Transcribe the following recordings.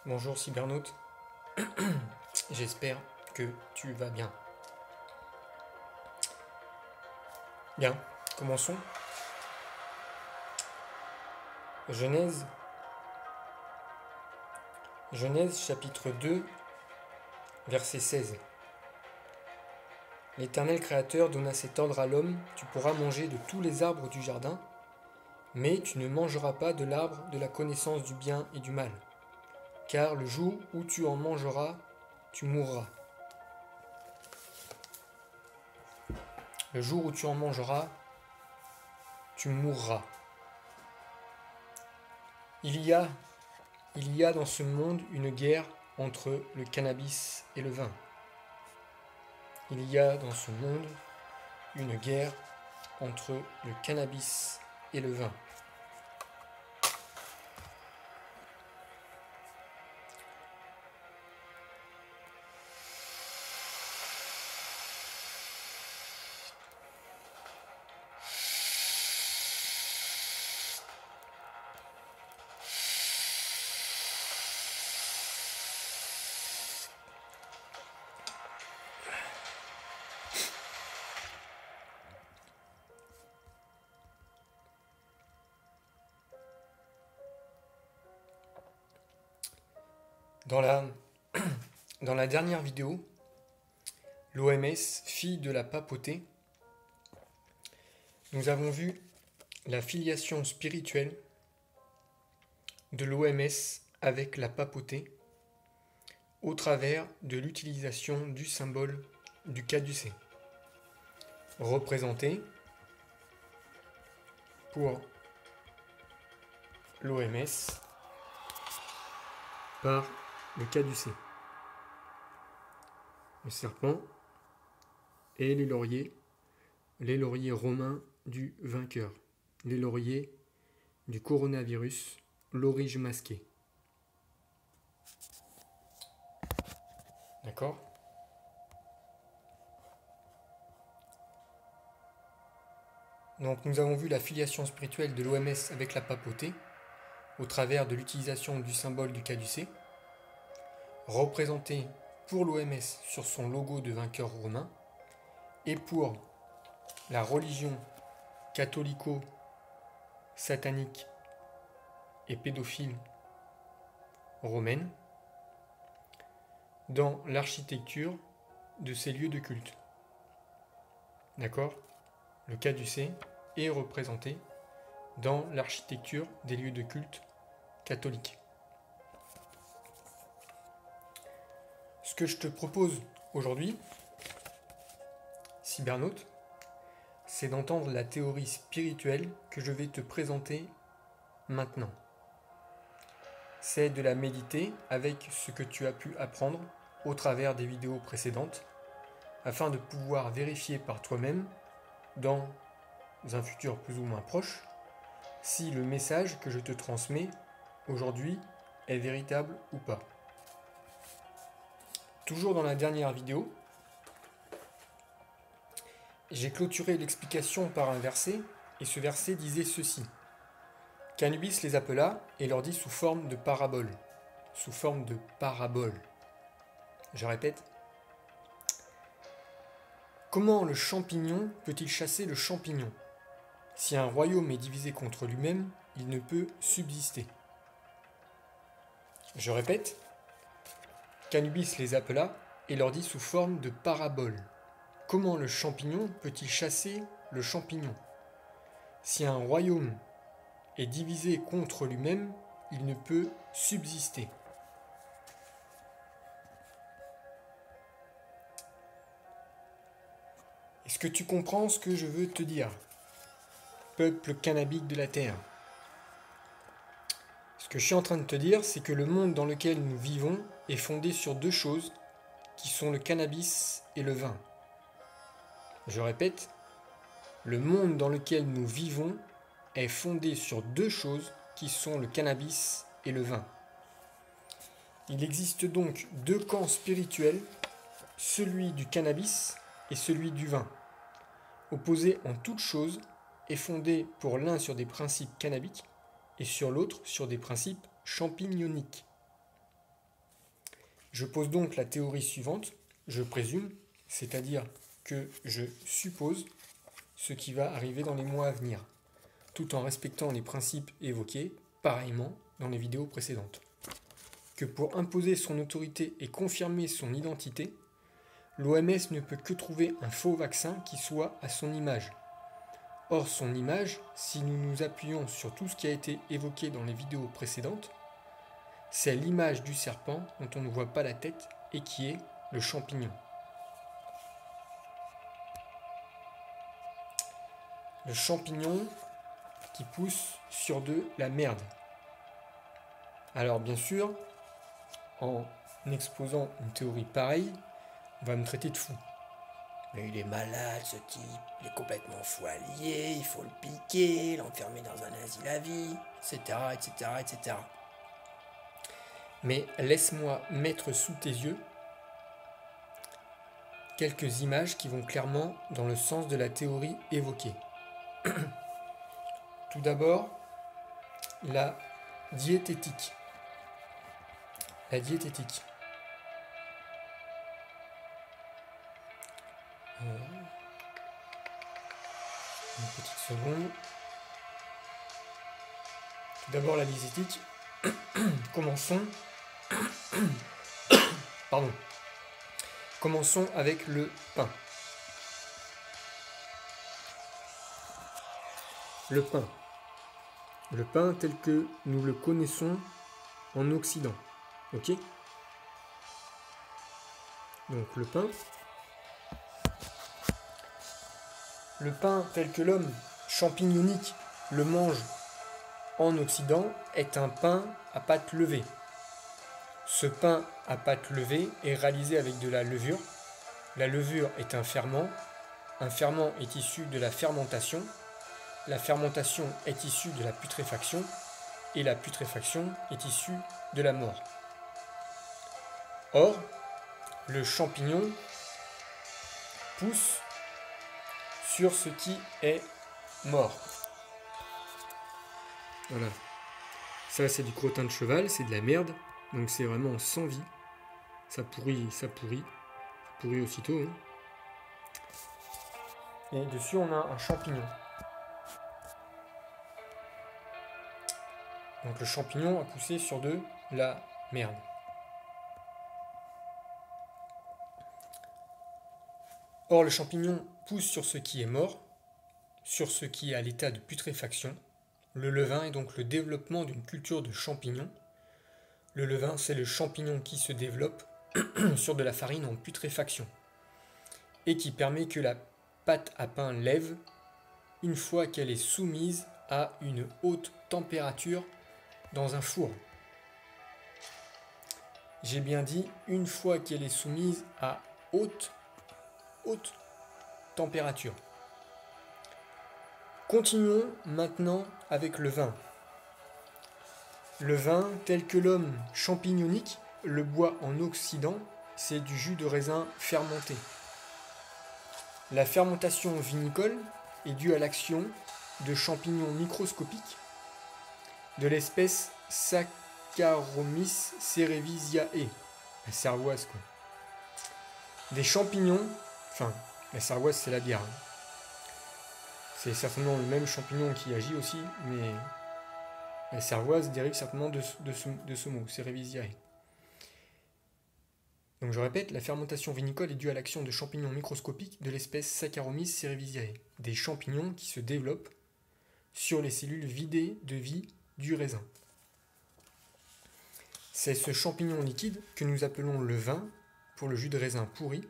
Bonjour cybernaute, j'espère que tu vas bien. Bien, commençons. Genèse chapitre 2, verset 16. L'Éternel Créateur donna cet ordre à l'homme, tu pourras manger de tous les arbres du jardin, mais tu ne mangeras pas de l'arbre de la connaissance du bien et du mal, car le jour où tu en mangeras, tu mourras. Le jour où tu en mangeras, tu mourras. Il y a dans ce monde une guerre entre le cannabis et le vin. Il y a dans ce monde une guerre entre le cannabis et le vin. Dans la dernière vidéo, l'OMS, fille de la papauté, nous avons vu la filiation spirituelle de l'OMS avec la papauté au travers de l'utilisation du symbole du caducée, représenté pour l'OMS par le caducée, le serpent et les lauriers romains du vainqueur, les lauriers du coronavirus, l'aurige masqué. D'accord ? Donc nous avons vu la filiation spirituelle de l'OMS avec la papauté au travers de l'utilisation du symbole du caducée, représenté pour l'OMS sur son logo de vainqueur romain, et pour la religion catholico-satanique et pédophile romaine dans l'architecture de ces lieux de culte. D'accord ? Le caducée est représenté dans l'architecture des lieux de culte catholiques. Ce que je te propose aujourd'hui, cybernaute, c'est d'entendre la théorie spirituelle que je vais te présenter maintenant. C'est de la méditer avec ce que tu as pu apprendre au travers des vidéos précédentes, afin de pouvoir vérifier par toi-même, dans un futur plus ou moins proche, si le message que je te transmets aujourd'hui est véritable ou pas. Toujours dans la dernière vidéo, j'ai clôturé l'explication par un verset, et ce verset disait ceci. Qu'Anubis les appela et leur dit sous forme de parabole. Sous forme de parabole. Je répète. Comment le champignon peut-il chasser le champignon ? Si un royaume est divisé contre lui-même, il ne peut subsister. Je répète. Qu'Anubis les appela et leur dit sous forme de parabole. Comment le champignon peut-il chasser le champignon ? Si un royaume est divisé contre lui-même, il ne peut subsister. Est-ce que tu comprends ce que je veux te dire, peuple cannabique de la Terre ? Ce que je suis en train de te dire, c'est que le monde dans lequel nous vivons est fondé sur deux choses, qui sont le cannabis et le vin. Je répète, le monde dans lequel nous vivons est fondé sur deux choses, qui sont le cannabis et le vin. Il existe donc deux camps spirituels, celui du cannabis et celui du vin, opposés en toutes choses et fondés pour l'un sur des principes cannabiques et sur l'autre sur des principes champignoniques. Je pose donc la théorie suivante, je présume, c'est-à-dire que je suppose ce qui va arriver dans les mois à venir, tout en respectant les principes évoqués, pareillement, dans les vidéos précédentes. Que pour imposer son autorité et confirmer son identité, l'OMS ne peut que trouver un faux vaccin qui soit à son image. Or, son image, si nous nous appuyons sur tout ce qui a été évoqué dans les vidéos précédentes, c'est l'image du serpent dont on ne voit pas la tête et qui est le champignon. Le champignon qui pousse sur de la merde. Alors bien sûr, en exposant une théorie pareille, on va me traiter de fou. Mais il est malade ce type, il est complètement fou allié, il faut le piquer, l'enfermer dans un asile à vie, etc., etc., etc. Mais laisse-moi mettre sous tes yeux quelques images qui vont clairement dans le sens de la théorie évoquée. Tout d'abord, la diététique. La diététique. Une petite seconde. Tout d'abord, la diététique. Commençons. Pardon. Commençons avec le pain. Le pain. Le pain tel que nous le connaissons en Occident. Ok ? Donc le pain. Le pain tel que l'homme champignonique le mange en Occident est un pain à pâte levée. Ce pain à pâte levée est réalisé avec de la levure. La levure est un ferment. Un ferment est issu de la fermentation. La fermentation est issue de la putréfaction. Et la putréfaction est issue de la mort. Or, le champignon pousse sur ce qui est mort. Voilà. Ça, c'est du crottin de cheval, c'est de la merde. Donc c'est vraiment sans vie. Ça pourrit, ça pourrit. Ça pourrit aussitôt. Hein. Et dessus, on a un champignon. Donc le champignon a poussé sur de la merde. Or, le champignon pousse sur ce qui est mort, sur ce qui est à l'état de putréfaction. Le levain est donc le développement d'une culture de champignons. Le levain, c'est le champignon qui se développe sur de la farine en putréfaction et qui permet que la pâte à pain lève une fois qu'elle est soumise à une haute température dans un four. J'ai bien dit une fois qu'elle est soumise à haute température. Continuons maintenant avec le vin. Le vin, tel que l'homme champignonique le boit en Occident, c'est du jus de raisin fermenté. La fermentation vinicole est due à l'action de champignons microscopiques de l'espèce Saccharomyces cerevisiae, la cervoise quoi. Des champignons, enfin la cervoise c'est la bière. Hein. C'est certainement le même champignon qui agit aussi, mais la cervoise dérive certainement de ce mot, cerevisiae. Donc je répète, la fermentation vinicole est due à l'action de champignons microscopiques de l'espèce Saccharomyces cerevisiae, des champignons qui se développent sur les cellules vidées de vie du raisin. C'est ce champignon liquide que nous appelons le vin pour le jus de raisin pourri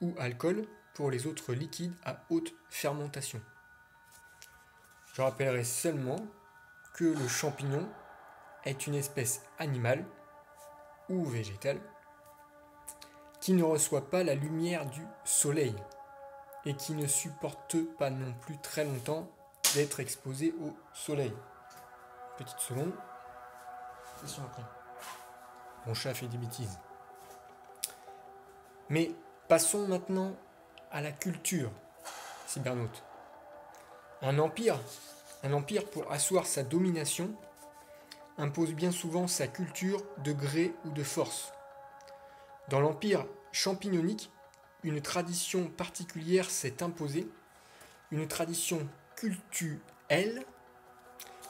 ou alcool pour les autres liquides à haute fermentation. Je rappellerai seulement que le champignon est une espèce animale ou végétale qui ne reçoit pas la lumière du soleil et qui ne supporte pas non plus très longtemps d'être exposé au soleil. Petite seconde. Question après. Mon chat fait des bêtises. Mais passons maintenant à la culture, cybernaute. Un empire pour asseoir sa domination impose bien souvent sa culture de gré ou de force. Dans l'empire champignonique, une tradition particulière s'est imposée, une tradition cultuelle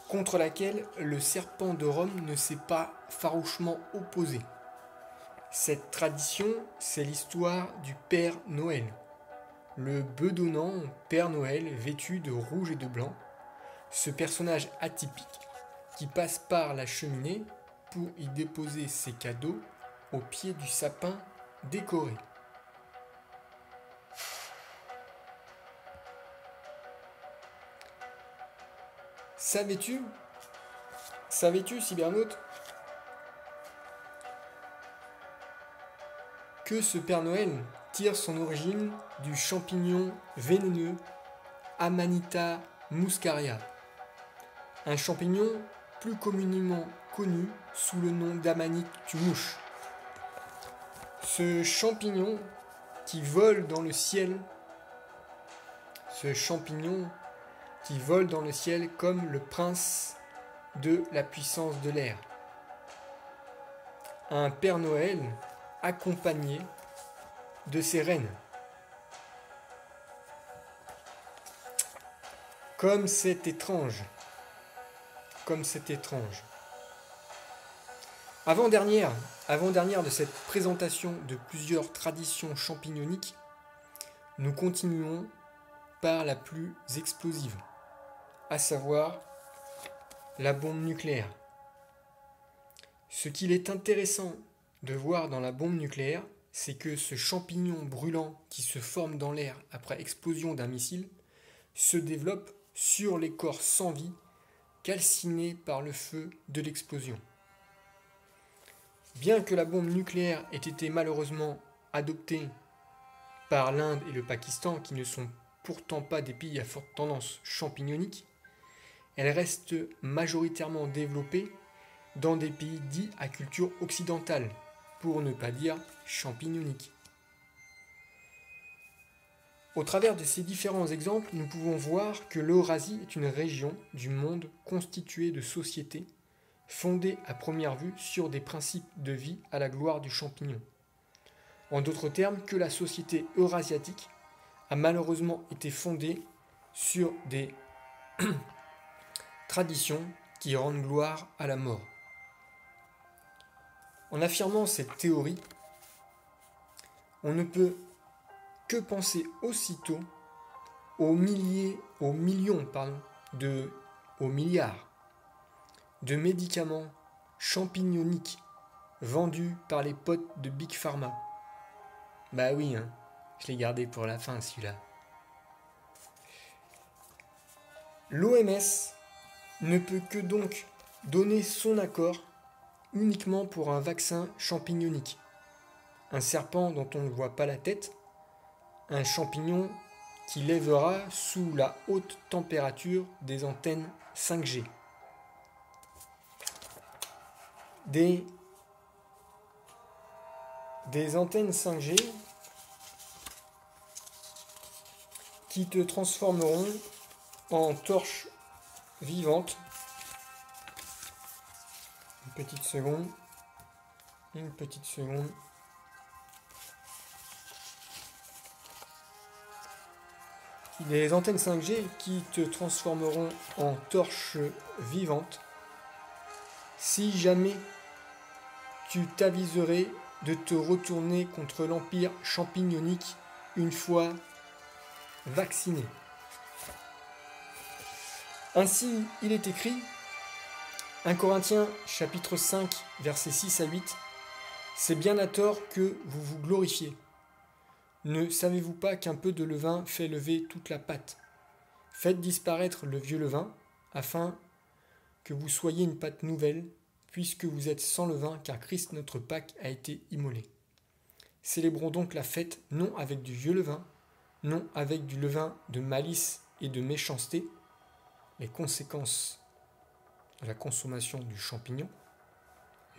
contre laquelle le serpent de Rome ne s'est pas farouchement opposé. Cette tradition, c'est l'histoire du Père Noël. Le bedonnant Père Noël vêtu de rouge et de blanc, ce personnage atypique qui passe par la cheminée pour y déposer ses cadeaux au pied du sapin décoré. Savais-tu, cybernaute, que ce Père Noël tire son origine du champignon vénéneux Amanita muscaria, un champignon plus communément connu sous le nom d'amanite tumouche. Ce champignon qui vole dans le ciel, comme le prince de la puissance de l'air. Un Père Noël accompagné de ses reines. Comme c'est étrange. Avant-dernière de cette présentation de plusieurs traditions champignoniques, nous continuons par la plus explosive, à savoir la bombe nucléaire. Ce qu'il est intéressant de voir dans la bombe nucléaire, c'est que ce champignon brûlant qui se forme dans l'air après explosion d'un missile se développe sur les corps sans vie, calcinés par le feu de l'explosion. Bien que la bombe nucléaire ait été malheureusement adoptée par l'Inde et le Pakistan, qui ne sont pourtant pas des pays à forte tendance champignonique, elle reste majoritairement développée dans des pays dits à culture occidentale, pour ne pas dire champignonique. Au travers de ces différents exemples, nous pouvons voir que l'Eurasie est une région du monde constituée de sociétés fondées à première vue sur des principes de vie à la gloire du champignon. En d'autres termes, que la société eurasiatique a malheureusement été fondée sur des traditions qui rendent gloire à la mort. En affirmant cette théorie, on ne peut que penser aussitôt aux milliards de médicaments champignoniques vendus par les potes de Big Pharma. Bah oui, je l'ai gardé pour la fin celui-là. L'OMS ne peut que donc donner son accord uniquement pour un vaccin champignonique. Un serpent dont on ne voit pas la tête, un champignon qui lèvera sous la haute température des antennes 5G. Des antennes 5G qui te transformeront en torche vivante. Une petite seconde. Des antennes 5G qui te transformeront en torche vivante si jamais tu t'aviserais de te retourner contre l'empire champignonique une fois vacciné. Ainsi, il est écrit, 1 Corinthiens chapitre 5, versets 6 à 8, « C'est bien à tort que vous vous glorifiez. Ne savez-vous pas qu'un peu de levain fait lever toute la pâte? Faites disparaître le vieux levain, afin que vous soyez une pâte nouvelle, puisque vous êtes sans levain, car Christ notre Pâque a été immolé. Célébrons donc la fête, non avec du vieux levain, non avec du levain de malice et de méchanceté, les conséquences de la consommation du champignon,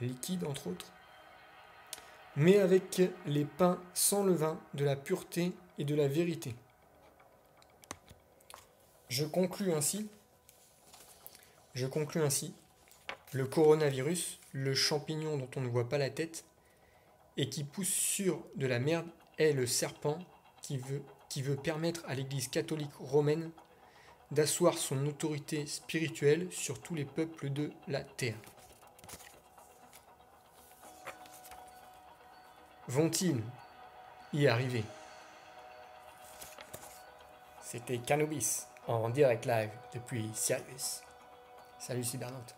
liquide entre autres, mais avec les pains sans levain de la pureté et de la vérité. » Je conclus ainsi, le coronavirus, le champignon dont on ne voit pas la tête, et qui pousse sur de la merde est le serpent qui veut permettre à l'Église catholique romaine d'asseoir son autorité spirituelle sur tous les peuples de la terre. Vont-ils y arriver? C'était Canobis en direct live depuis Sirius. Salut Cybernaute.